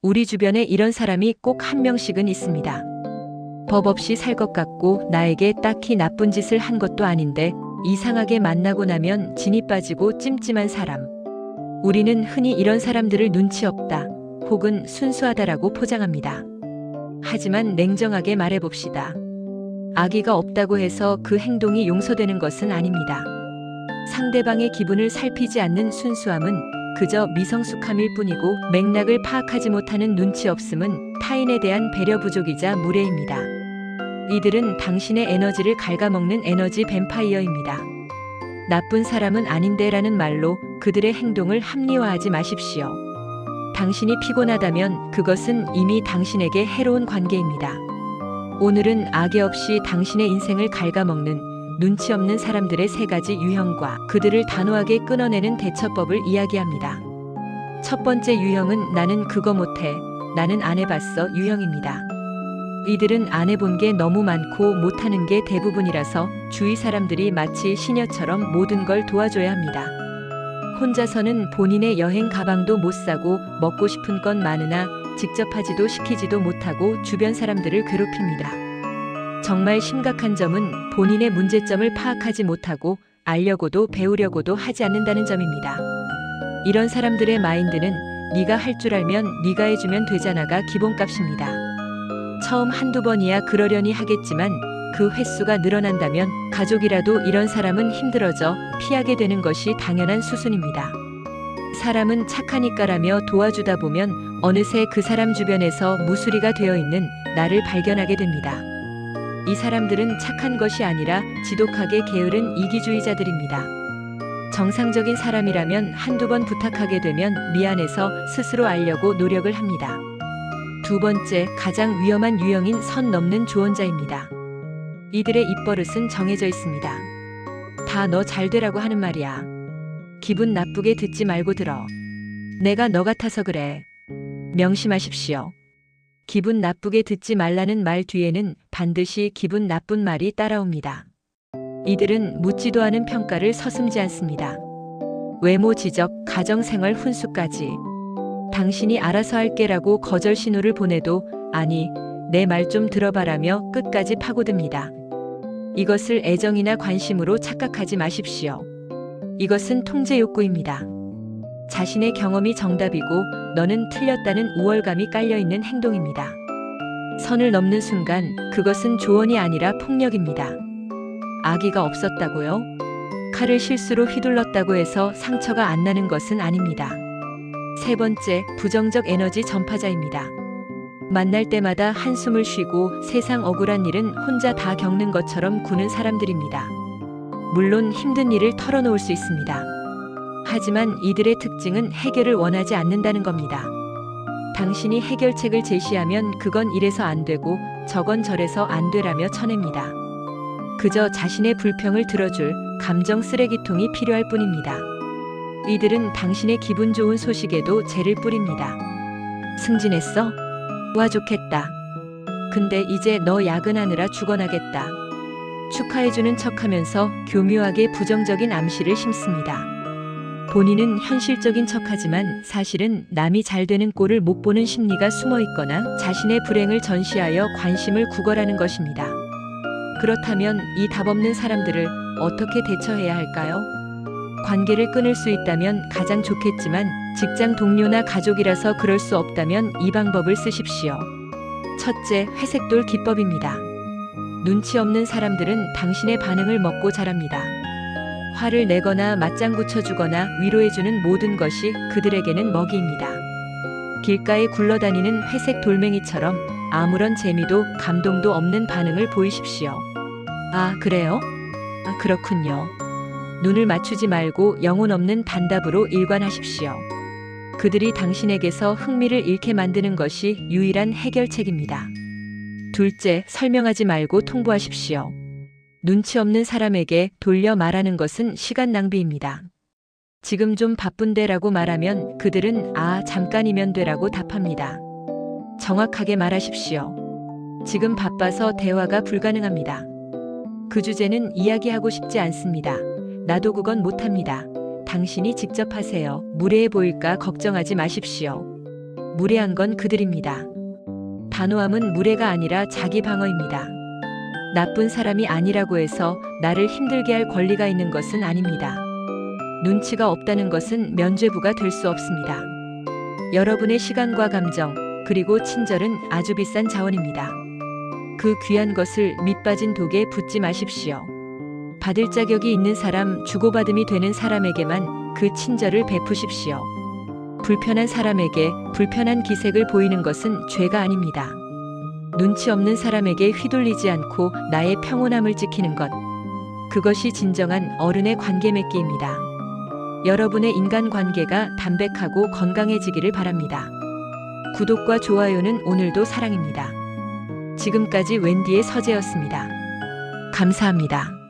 우리 주변에 이런 사람이 꼭 한 명씩은 있습니다. 법 없이 살 것 같고 나에게 딱히 나쁜 짓을 한 것도 아닌데 이상하게 만나고 나면 진이 빠지고 찜찜한 사람. 우리는 흔히 이런 사람들을 눈치 없다 혹은 순수하다라고 포장합니다. 하지만 냉정하게 말해봅시다. 악의가 없다고 해서 그 행동이 용서되는 것은 아닙니다. 상대방의 기분을 살피지 않는 순수함은 그저 미성숙함일 뿐이고 맥락을 파악하지 못하는 눈치 없음은 타인에 대한 배려 부족이자 무례입니다. 이들은 당신의 에너지를 갉아먹는 에너지 뱀파이어입니다. 나쁜 사람은 아닌데라는 말로 그들의 행동을 합리화하지 마십시오. 당신이 피곤하다면 그것은 이미 당신에게 해로운 관계입니다. 오늘은 악의 없이 당신의 인생을 갉아먹는 눈치 없는 사람들의 3가지 유형과 그들을 단호하게 끊어내는 대처법을 이야기합니다. 첫 번째 유형은 나는 그거 못해, 나는 안 해봤어 유형입니다. 이들은 안 해본 게 너무 많고 못하는 게 대부분이라서 주위 사람들이 마치 시녀처럼 모든 걸 도와줘야 합니다. 혼자서는 본인의 여행 가방도 못 사고 먹고 싶은 건 많으나 직접 하지도 시키지도 못하고 주변 사람들을 괴롭힙니다. 정말 심각한 점은 본인의 문제점을 파악하지 못하고 알려고도 배우려고도 하지 않는다는 점입니다. 이런 사람들의 마인드는 네가 할 줄 알면 네가 해주면 되잖아가 기본값입니다. 처음 한두 번이야 그러려니 하겠지만 그 횟수가 늘어난다면 가족이라도 이런 사람은 힘들어져 피하게 되는 것이 당연한 수순입니다. 사람은 착하니까라며 도와주다 보면 어느새 그 사람 주변에서 무수리가 되어 있는 나를 발견하게 됩니다. 이 사람들은 착한 것이 아니라 지독하게 게으른 이기주의자들입니다. 정상적인 사람이라면 한두 번 부탁하게 되면 미안해서 스스로 알려고 노력을 합니다. 두 번째, 가장 위험한 유형인 선 넘는 조언자입니다. 이들의 입버릇은 정해져 있습니다. 다 너 잘 되라고 하는 말이야. 기분 나쁘게 듣지 말고 들어. 내가 너 같아서 그래. 명심하십시오. 기분 나쁘게 듣지 말라는 말 뒤에는 반드시 기분 나쁜 말이 따라옵니다. 이들은 묻지도 않은 평가를 서슴지 않습니다. 외모 지적, 가정생활 훈수까지. 당신이 알아서 할게라고 거절 신호를 보내도 아니, 내 말 좀 들어봐라며 끝까지 파고듭니다. 이것을 애정이나 관심으로 착각하지 마십시오. 이것은 통제 욕구입니다. 자신의 경험이 정답이고 너는 틀렸다는 우월감이 깔려있는 행동입니다. 선을 넘는 순간 그것은 조언이 아니라 폭력입니다. 악의가 없었다고요? 칼을 실수로 휘둘렀다고 해서 상처가 안 나는 것은 아닙니다. 세 번째, 부정적 에너지 전파자입니다. 만날 때마다 한숨을 쉬고 세상 억울한 일은 혼자 다 겪는 것처럼 구는 사람들입니다. 물론 힘든 일을 털어놓을 수 있습니다. 하지만 이들의 특징은 해결을 원하지 않는다는 겁니다. 당신이 해결책을 제시하면 그건 이래서 안 되고 저건 저래서 안 되라며 쳐냅니다. 그저 자신의 불평을 들어줄 감정 쓰레기통이 필요할 뿐입니다. 이들은 당신의 기분 좋은 소식에도 재를 뿌립니다. 승진했어? 와 좋겠다. 근데 이제 너 야근하느라 죽어나겠다. 축하해주는 척하면서 교묘하게 부정적인 암시를 심습니다. 본인은 현실적인 척하지만 사실은 남이 잘 되는 꼴을 못 보는 심리가 숨어 있거나 자신의 불행을 전시하여 관심을 구걸하는 것입니다. 그렇다면 이 답없는 사람들을 어떻게 대처해야 할까요? 관계를 끊을 수 있다면 가장 좋겠지만 직장 동료나 가족이라서 그럴 수 없다면 이 방법을 쓰십시오. 첫째, 회색돌 기법입니다. 눈치 없는 사람들은 당신의 반응을 먹고 자랍니다. 화를 내거나 맞장구 쳐주거나 위로해주는 모든 것이 그들에게는 먹이입니다. 길가에 굴러다니는 회색 돌멩이처럼 아무런 재미도 감동도 없는 반응을 보이십시오. 아, 그래요? 아, 그렇군요. 눈을 맞추지 말고 영혼 없는 단답으로 일관하십시오. 그들이 당신에게서 흥미를 잃게 만드는 것이 유일한 해결책입니다. 둘째, 설명하지 말고 통보하십시오. 눈치 없는 사람에게 돌려 말하는 것은 시간 낭비입니다. 지금 좀 바쁜데라고 말하면 그들은 아, 잠깐이면 돼라고 답합니다. 정확하게 말하십시오. 지금 바빠서 대화가 불가능합니다. 그 주제는 이야기하고 싶지 않습니다. 나도 그건 못합니다. 당신이 직접 하세요. 무례해 보일까 걱정하지 마십시오. 무례한 건 그들입니다. 단호함은 무례가 아니라 자기 방어입니다. 나쁜 사람이 아니라고 해서 나를 힘들게 할 권리가 있는 것은 아닙니다. 눈치가 없다는 것은 면죄부가 될 수 없습니다. 여러분의 시간과 감정, 그리고 친절은 아주 비싼 자원입니다. 그 귀한 것을 밑빠진 독에 붓지 마십시오. 받을 자격이 있는 사람, 주고받음이 되는 사람에게만 그 친절을 베푸십시오. 불편한 사람에게 불편한 기색을 보이는 것은 죄가 아닙니다. 눈치 없는 사람에게 휘둘리지 않고 나의 평온함을 지키는 것, 그것이 진정한 어른의 관계 맺기입니다. 여러분의 인간관계가 담백하고 건강해지기를 바랍니다. 구독과 좋아요는 오늘도 사랑입니다. 지금까지 웬디의 서재였습니다. 감사합니다.